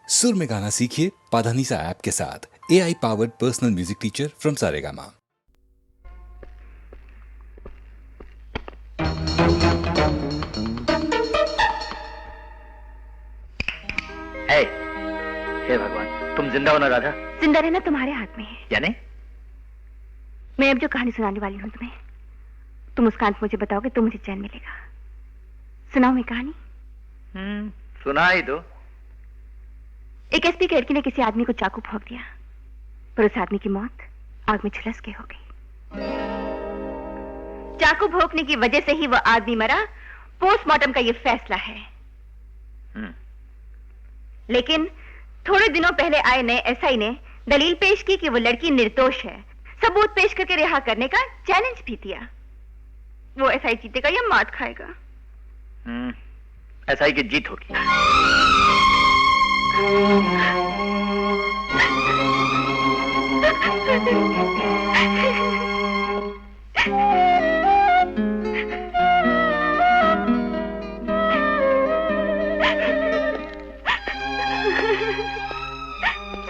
सुर में गाना सीखिए पाधानीसा ऐप के साथ। AI powered personal music teacher from Saregama. हे भगवान, तुम जिंदा हो ना राधा? जिंदा रहना तुम्हारे हाथ में है। यानी? मैं अब जो कहानी सुनाने वाली हूँ तुम्हें, तुम उसका अंत मुझे बताओगे तो मुझे चैन मिलेगा। सुनाओ मैं कहानी। सुना ही दो। एक एसपी की लड़की ने किसी आदमी को चाकू भोंक दिया, पर उस आदमी की मौत आग में झुलस के हो गई। चाकू भोंकने की वजह से ही वो आदमी मरा, पोस्टमार्टम का ये फैसला है। लेकिन थोड़े दिनों पहले आए नए एसआई ने दलील पेश की कि वो लड़की निर्दोष है। सबूत पेश करके रिहा करने का चैलेंज भी दिया। वो एसआई जीतेगा या मात खाएगा? एसआई की जीत होगी।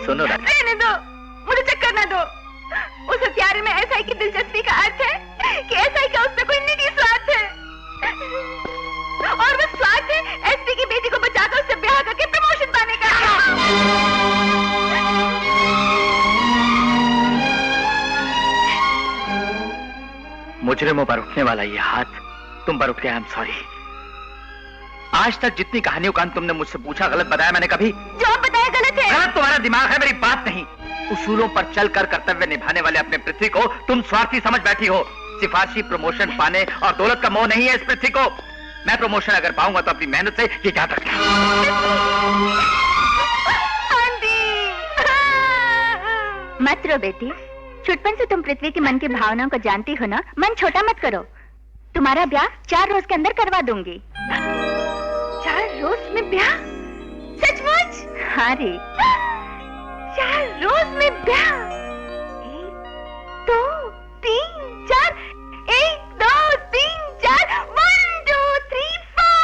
सुनो रहने दो, मुझे चक्कर ना दो। उस हत्यारे में एसआई की दिलचस्पी का अर्थ है कि एसआई का उसमें कोई निजी स्वार्थ है, और वो स्वार्थ है एसपी की बेटी को बचाकर उससे ब्याह करके प्रमोशन पाने का। मुजरिमों पर उठने वाला ये हाथ तुम पर उठ गया। I am sorry. आज तक जितनी कहानियों का तुमने मुझसे पूछा, गलत बताया मैंने कभी? जो आप बताया गलत है। गलत तुम्हारा दिमाग है, मेरी बात नहीं। उसूलों पर चलकर कर्तव्य निभाने वाले अपने पृथ्वी को तुम स्वार्थी समझ बैठी हो। सिफारशी प्रमोशन पाने और दौलत का मोह नहीं है इस पृथ्वी को। मैं प्रमोशन अगर पाऊंगा तो अपनी मेहनत से, ये याद रखना। मत रो बेटी, छुटपन से तुम पृथ्वी के मन की भावनाओं को जानती हो ना। मन छोटा मत करो। तुम्हारा ब्याह 4 रोज के अंदर करवा दूंगी। 4 रोज में ब्याह? सचमुच? हाँ रे, 4 रोज में ब्याह। 1 2 3 4, 1 2 3 4, 1 2 3 4।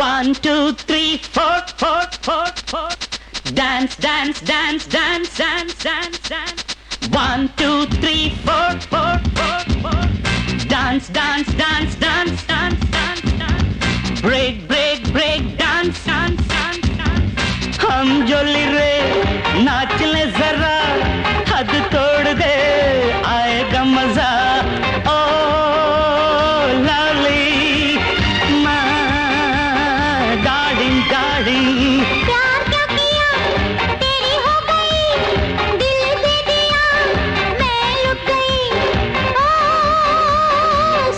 One, two, three, four, four, four, four. Dance, dance, dance, dance, dance, dance, dance. 1 2 3 4, 4, 4, 4. Dance, dance, dance, dance, dance, dance, dance. Break, break, break, dance, dance, dance, dance. हम जोली रे नाच ले जरा, हद तोड़ दे आएगा मजा। ओ लाली माँ डार्लिंग डार्लिंग, प्यार क्या किया, तेरी हो गई, दिल दे दिया, मैं लुट गई। ओ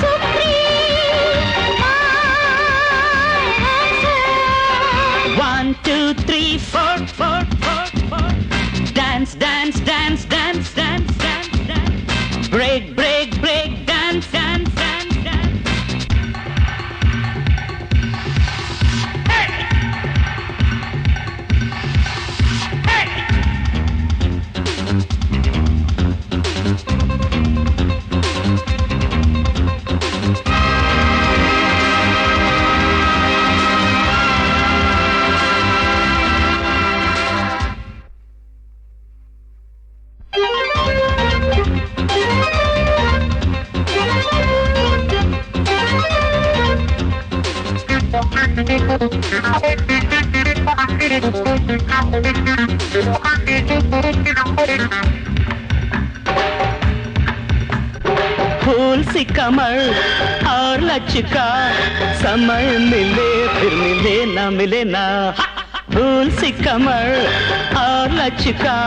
सुप्रीम फूल सी कमर और लचका, समय मिले फिर मिले ना मिले ना। फूल सी कमर और लचका,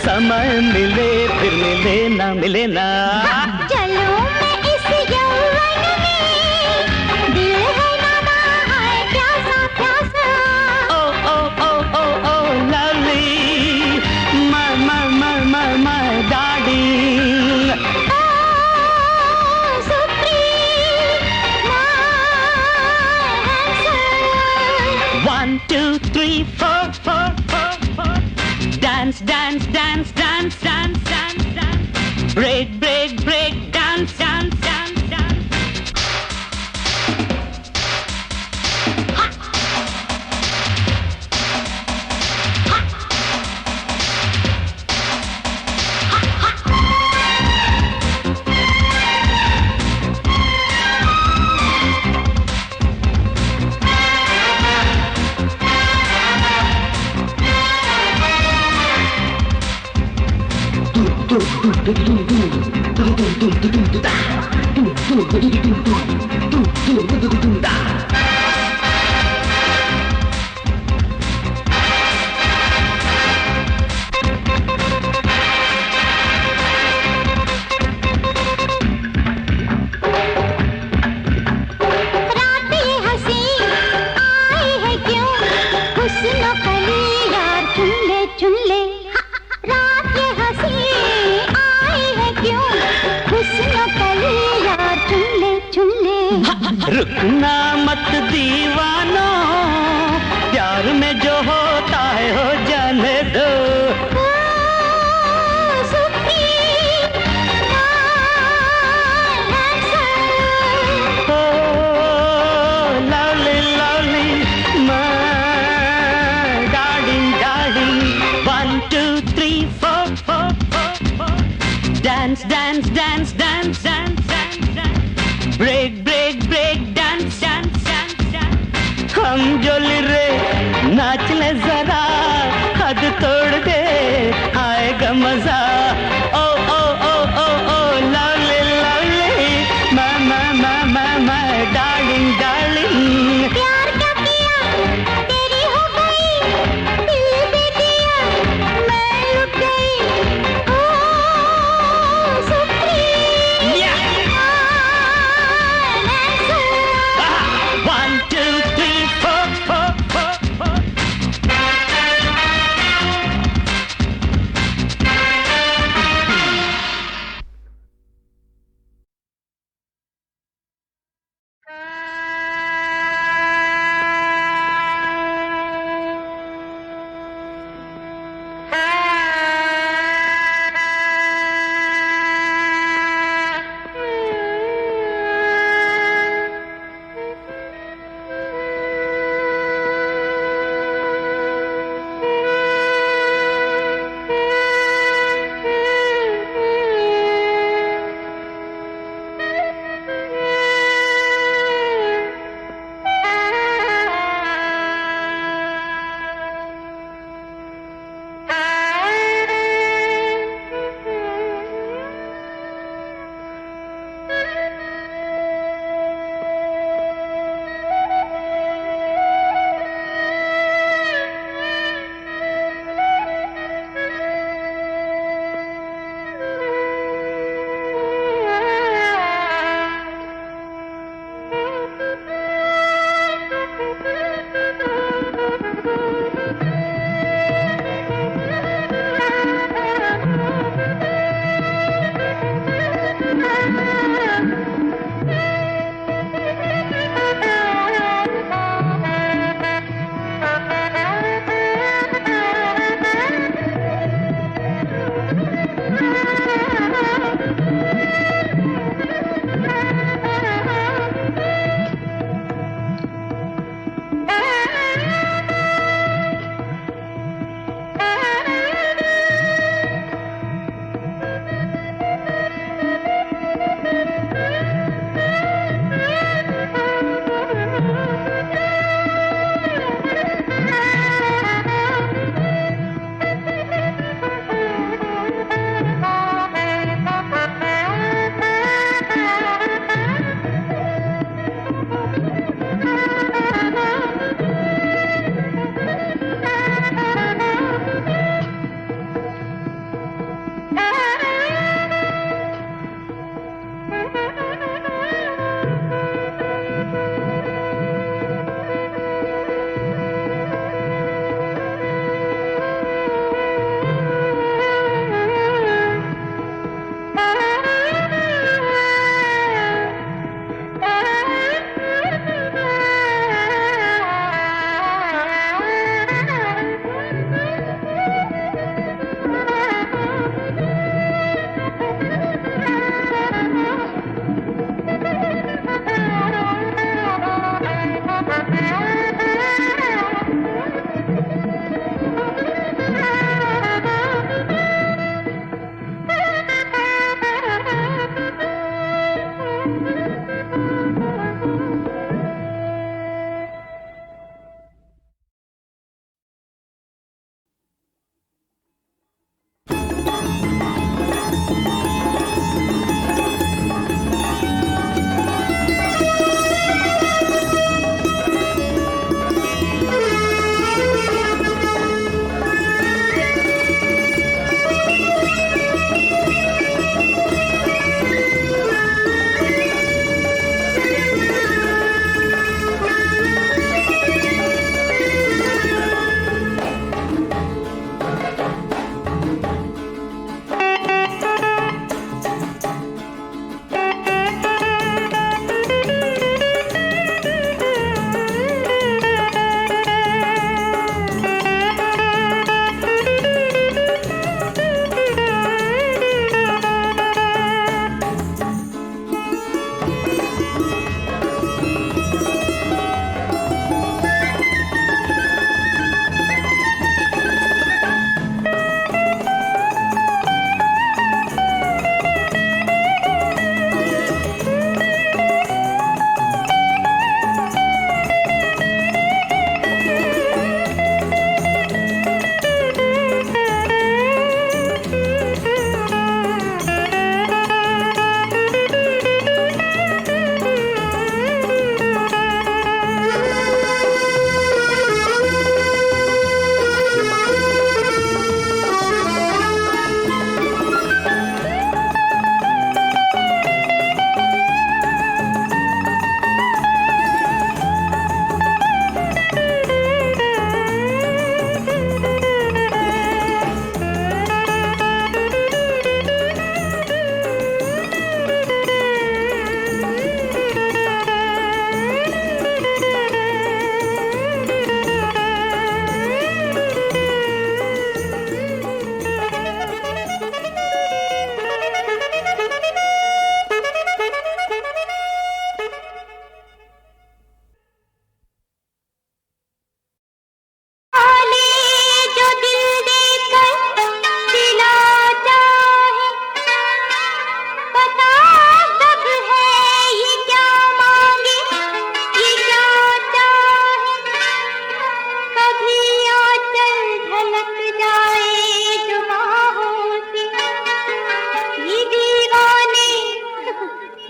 समय मिले फिर मिले ना मिले ना। चलो मैं इस यौवन में, दिल है नवा है प्यासा प्यासा। ओ ओ ओ ओ ओ lovely, my darling। One, two, three, four, four, four, four. Dance, dance, dance, dance, dance, dance, dance. Break, break, break, dance, dance, dance, dance. रुकना मत दीवानो, प्यार में जो होता है हो जाने दो। Lovely, lovely, my darling, darling। One, two, three, four, four, four, four। Dance, dance, dance, dance, dance, dance, dance। Break, break, break, dance, dance, dance, dance। हम जोली रे नाच ले जरा, हद तोड़ दे आएगा मजा। ओ ओ ओ ओ ओ lovely lovely, my darling, darling। प्यार क्या किया तेरी हो गई, दिल भी दिया मैं लुट गई। ओ supreme, One, two, three, four, four, four, four।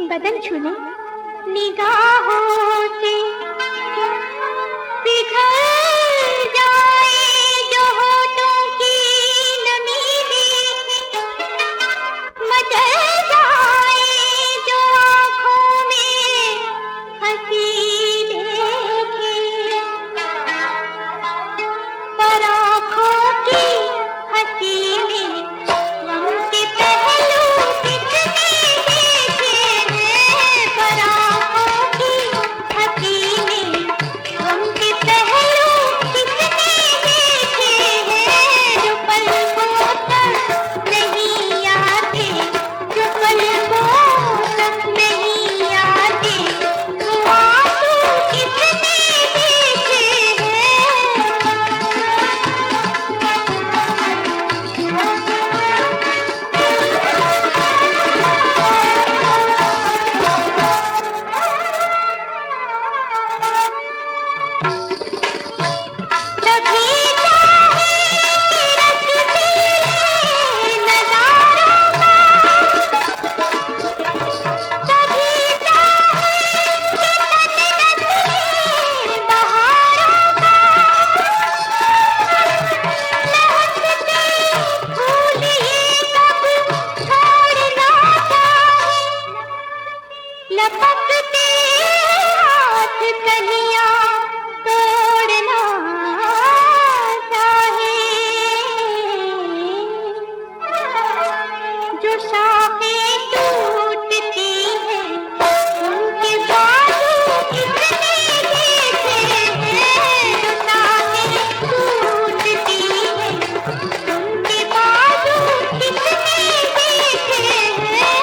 बदन छूने निगाहों से पिघल जाए जो होठों की नमी में, मचल जाए जो आँखों में हंसी देखे, पर आँखों की हंसी में गम के पहलू कितने देखे हैं, पर आँखों की हंसी में गम के पहलू कितने देखे हैं, जो पलकों तक नहीं आते, जो पलकों तक नहीं आते, वो आंसू कितने देखे लपकते हाथ कलियां तोड़ना चाहे, जो शाखें टूटती हैं उनके बाजू कितने देखे हैं, जो शाखें टूटती हैं उनके बाजू कितने देखे हैं।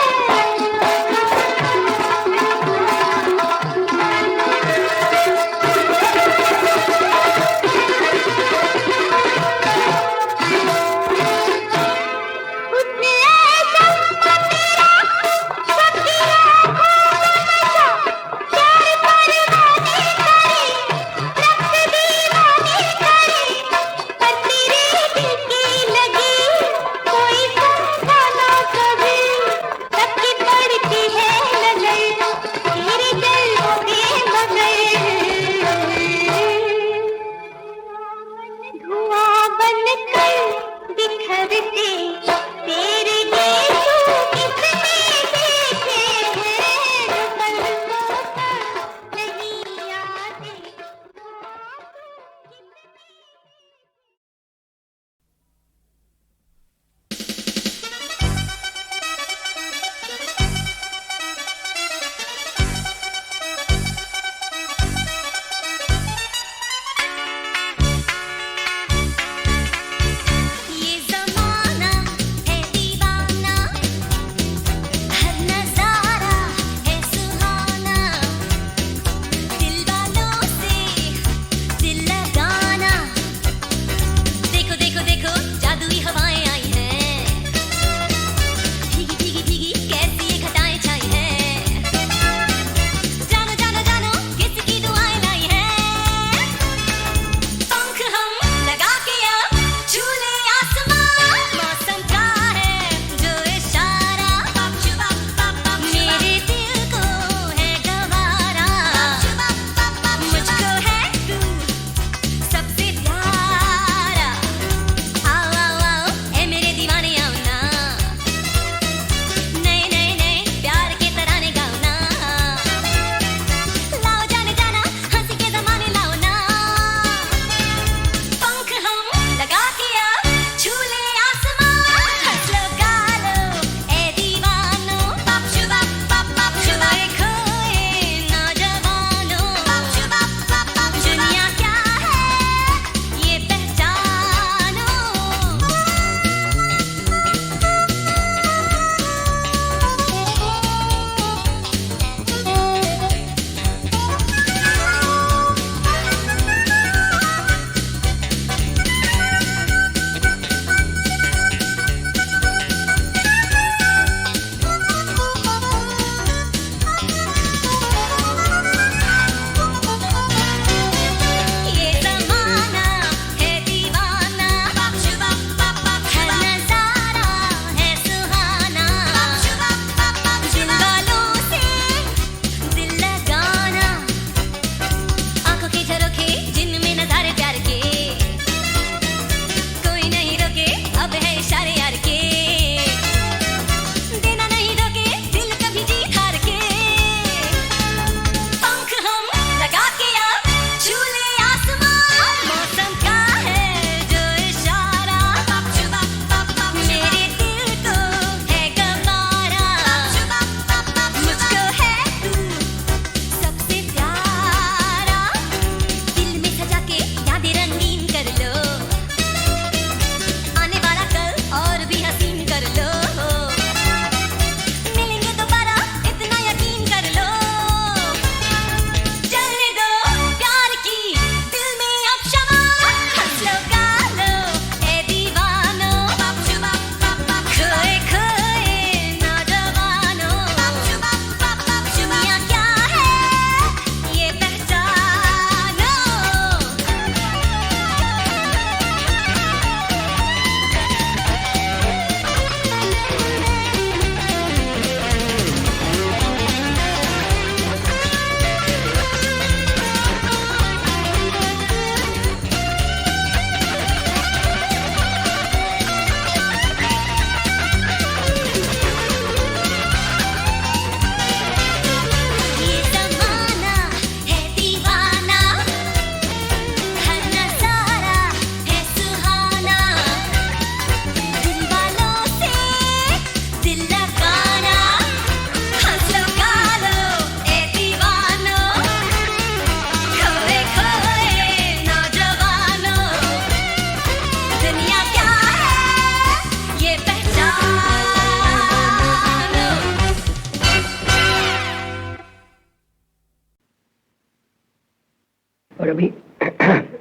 और अभी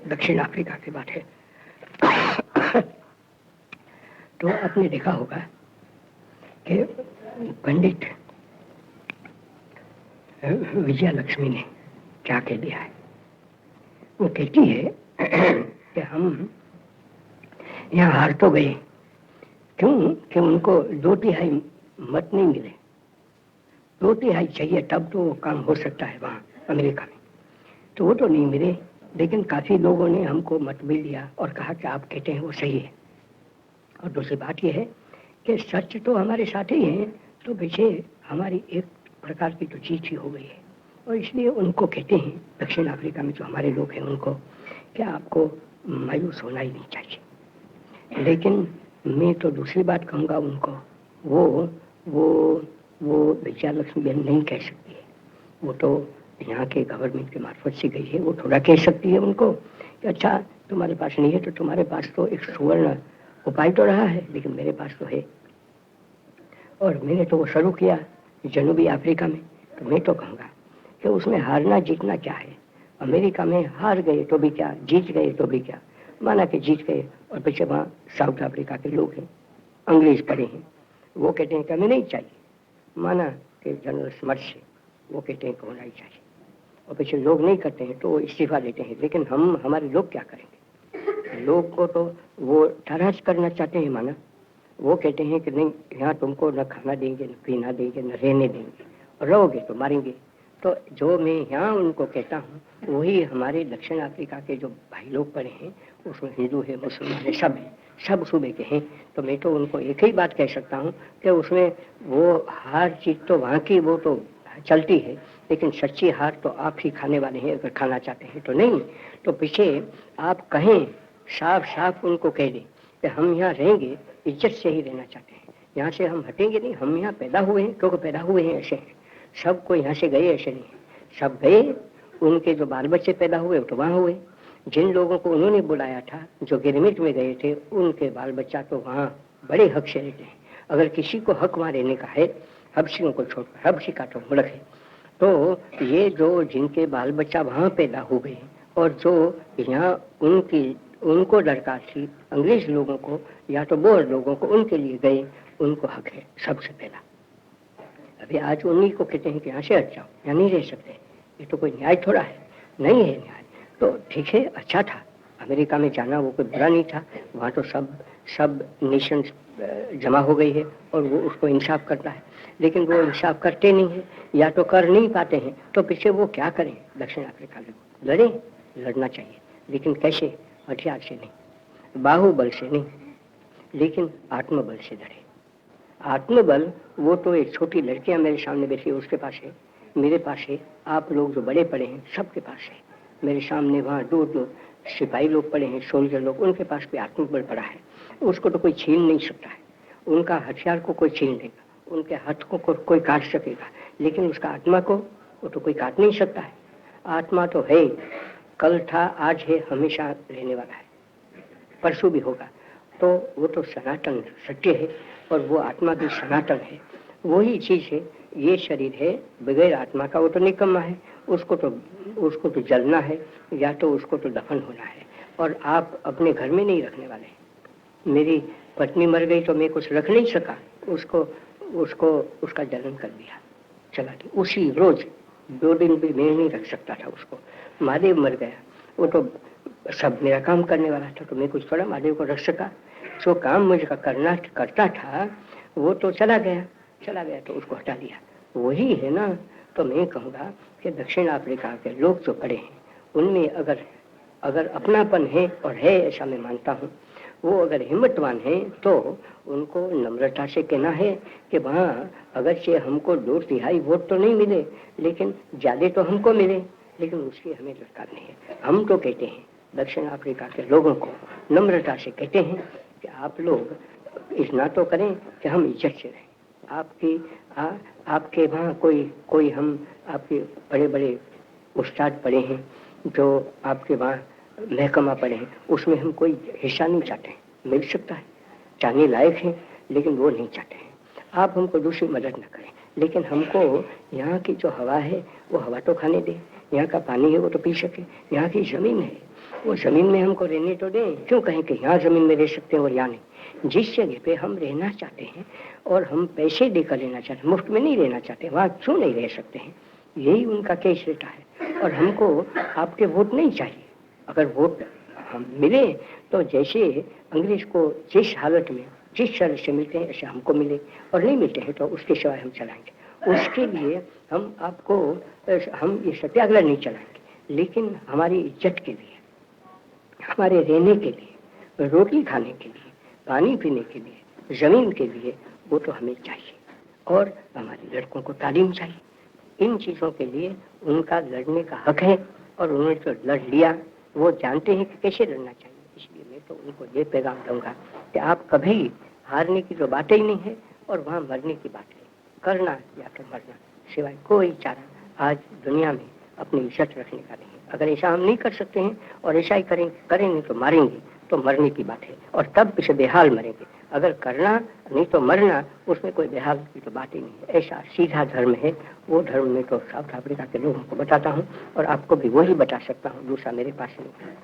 दक्षिण अफ्रीका की बात है तो आपने देखा होगा कि पंडित विजया लक्ष्मी ने क्या कह दिया है। वो कहती है कि हम यहाँ हार तो गए, क्यों कि उनको 2/3 मत नहीं मिले। 2/3 चाहिए तब तो वो काम हो सकता है वहाँ अमेरिका में, तो वो तो नहीं मिले। लेकिन काफी लोगों ने हमको मत भी दिया और कहा कि आप कहते हैं वो सही है। और दूसरी बात यह है कि सच तो हमारे साथ ही है, तो पीछे हमारी एक प्रकार की तो चीज ही हो गई है। और इसलिए उनको कहते हैं दक्षिण अफ्रीका में जो हमारे लोग हैं उनको कि आपको मायूस होना ही नहीं चाहिए। लेकिन मैं तो दूसरी बात कहूँगा उनको, वो विजया लक्ष्मी बहन नहीं कह सकती है। वो तो यहाँ के गवर्नमेंट के मार्फत से गई है। वो थोड़ा कह सकती है उनको कि अच्छा तुम्हारे पास नहीं है तो तुम्हारे पास तो एक सुवर्ण उपाय तो रहा है, लेकिन मेरे पास तो है और मैंने तो वो शुरू किया जनूबी अफ्रीका में। तो मैं तो कहूँगा कि उसमें हारना जीतना क्या है। अमेरिका में हार गए तो भी क्या, जीत गए तो भी क्या। माना कि जीत गए और पीछे वहाँ साउथ अफ्रीका के लोग हैं, अंग्रेज पड़े हैं, वो कहते हैं कि हमें नहीं चाहिए। माना कि जनरल स्मर्श से वो कहते हैं कि होना ही चाहिए और पीछे लोग नहीं करते हैं तो वो इस्तीफा देते हैं। लेकिन हमारे लोग क्या करेंगे। लोग को तो वो नाराज करना चाहते हैं। माना वो कहते हैं कि नहीं, यहाँ तुमको न खाना देंगे, न पीना देंगे, न रहने देंगे, और रहोगे तो मारेंगे। तो जो मैं यहाँ उनको कहता हूँ वही हमारे दक्षिण अफ्रीका के जो भाई लोग पड़े हैं, उसमें हिंदू है, मुसलमान है, सब है, सब सूबे के हैं। तो मैं तो उनको एक ही बात कह सकता हूँ कि उसमें वो हार जीत तो वहाँ की वो तो चलती है, लेकिन सच्ची हार तो आप ही खाने वाले हैं अगर खाना चाहते हैं तो। नहीं तो पीछे आप कहें, साफ साफ उनको कह दें कि हम यहाँ रहेंगे, इज्जत से ही रहना चाहते हैं, यहाँ से हम हटेंगे नहीं। हम यहाँ पैदा हुए हैं क्योंकि पैदा हुए हैं ऐसे हैं। सब कोई यहाँ से गए ऐसे नहीं, सब गए। उनके जो बाल बच्चे पैदा हुए तो वहाँ हुए। जिन लोगों को उन्होंने बुलाया था, जो गिरमिट में गए थे, उनके बाल बच्चा तो वहाँ बड़े हक से रहते हैं। अगर किसी को हक वहाँ रहने का है, हबशियों को छोड़कर, हबशी का तो मुल्क है, तो ये जो जिनके बाल बच्चा वहाँ पैदा हो गए और जो यहाँ उनको दरकार थी अंग्रेज लोगों को या तो बोर लोगों को, उनके लिए गए, उनको हक है सबसे पहला। अभी आज उन्हीं को कहते हैं कि यहाँ से हट जाओ, यहाँ नहीं रह सकते। ये तो कोई न्याय थोड़ा है, नहीं है न्याय। तो ठीक है, अच्छा था अमेरिका में जाना, वो कोई बुरा नहीं था। वहाँ तो सब नेशंस जमा हो गई है और वो उसको इंसाफ करता है। लेकिन वो इंसाफ करते नहीं है या तो कर नहीं पाते हैं, तो पीछे वो क्या करें। दक्षिण अफ्रीका लोग लड़ना चाहिए, लेकिन कैसे? हथियार से नहीं, बाहुबल से नहीं, लेकिन आत्मबल से लड़े। आत्मबल वो तो एक छोटी लड़कियां मेरे सामने बैठी है, उसके पास है, मेरे पास है, आप लोग जो बड़े पड़े हैं सबके पास है। मेरे सामने वहाँ दूर सिपाही लोग पड़े हैं, सोल्जर लोग, उनके पास भी आत्मबल पड़ा है। उसको तो कोई छीन नहीं सकता है। उनका हथियार को कोई छीन लेगा, उनके हाथ को कोई काट सकेगा, लेकिन उसका आत्मा को वो तो कोई काट नहीं सकता है। आत्मा तो है, कल था, आज है, हमेशा रहने वाला है, परसों भी होगा। तो वो तो सनातन सत्य है और वो आत्मा भी सनातन है, वही चीज है। ये शरीर है बगैर आत्मा का, वो तो निकम्मा है, उसको तो जलना है या तो उसको तो दफन होना है। और आप अपने घर में नहीं रखने वाले। मेरी पत्नी मर गई तो मैं कुछ रख नहीं सका, उसका जलन कर दिया, चला गया उसी रोज। 2 दिन भी मैं नहीं रख सकता था उसको। महादेव मर गया, वो तो सब मेरा काम करने वाला था, तो मैं कुछ थोड़ा महादेव को रख सका। जो काम मुझे करता था वो तो चला गया तो उसको हटा दिया। वही है ना। तो मैं कहूँगा कि दक्षिण अफ्रीका के लोग जो पड़े हैं उनमें अगर अपनापन है, और है ऐसा मैं मानता हूँ, वो अगर हिम्मतवान है तो उनको नम्रता से कहना है कि वहाँ अगरचे हमको 2/3 वोट तो नहीं मिले, लेकिन ज्यादा तो हमको मिले, लेकिन उसकी हमें दरकार नहीं है। हम तो कहते हैं दक्षिण अफ्रीका के लोगों को नम्रता से कहते हैं कि आप लोग इतना तो करें कि हम इज्जत से रहें। आपके वहाँ कोई हम आपके बड़े बड़े उस्ताद पढ़े हैं, जो आपके वहाँ महकमा पढ़े हैं, उसमें हम कोई हिस्सा नहीं चाहते हैं। मिल सकता है, चाहने लायक है, लेकिन वो नहीं चाहते हैं। आप हमको दूसरी मदद न करें। लेकिन हमको यहाँ की जो हवा है वो हवा तो खाने दे, यहाँ का पानी है वो तो पी सके, यहाँ की ज़मीन है वो ज़मीन में हमको रहने तो दें। क्यों कहें कि यहाँ ज़मीन में रह सकते हैं और यहाँ नहीं। जिस जगह पे हम रहना चाहते हैं और हम पैसे देकर रहना चाहते हैं, मुफ्त में नहीं रहना चाहते, वहाँ क्यों नहीं रह सकते हैं? यही उनका केस रहता है। और हमको आपके वोट नहीं चाहिए। अगर वोट हम मिले तो जैसे अंग्रेज को जिस हालत में जिस शर्त से मिलते हैं ऐसे हमको मिले, और नहीं मिलते हैं तो उसके सिवाय हम चलाएंगे। उसके लिए हम आपको हम ये सत्याग्रह नहीं चलाएंगे, लेकिन हमारी इज्जत के लिए, हमारे रहने के लिए, रोटी खाने के लिए, पानी पीने के लिए, ज़मीन के लिए वो तो हमें चाहिए। और हमारे लड़कों को तालीम चाहिए। इन चीज़ों के लिए उनका लड़ने का हक है और उन्होंने जो लड़ लिया वो जानते हैं कि कैसे लड़ना चाहिए। इसलिए मैं तो उनको ये पैगाम दूंगा कि आप कभी हारने की जो बातें ही नहीं है और वहाँ मरने की बात है, करना या तो मरना, सिवाय कोई चारा आज दुनिया में अपनी इज्जत रखने का नहीं है। अगर ऐसा हम नहीं कर सकते हैं और ऐसा ही करेंगे तो मारेंगे तो मरने की बात है, और तब इसे बेहाल मरेंगे। अगर करना नहीं तो मरना, उसमें कोई बेहाल की तो बात ही नहीं है। ऐसा सीधा धर्म है। वो धर्म में तो साउथ अफ्रीका के लोगों को बताता हूँ और आपको भी वही बता सकता हूँ, दूसरा मेरे पास नहीं है।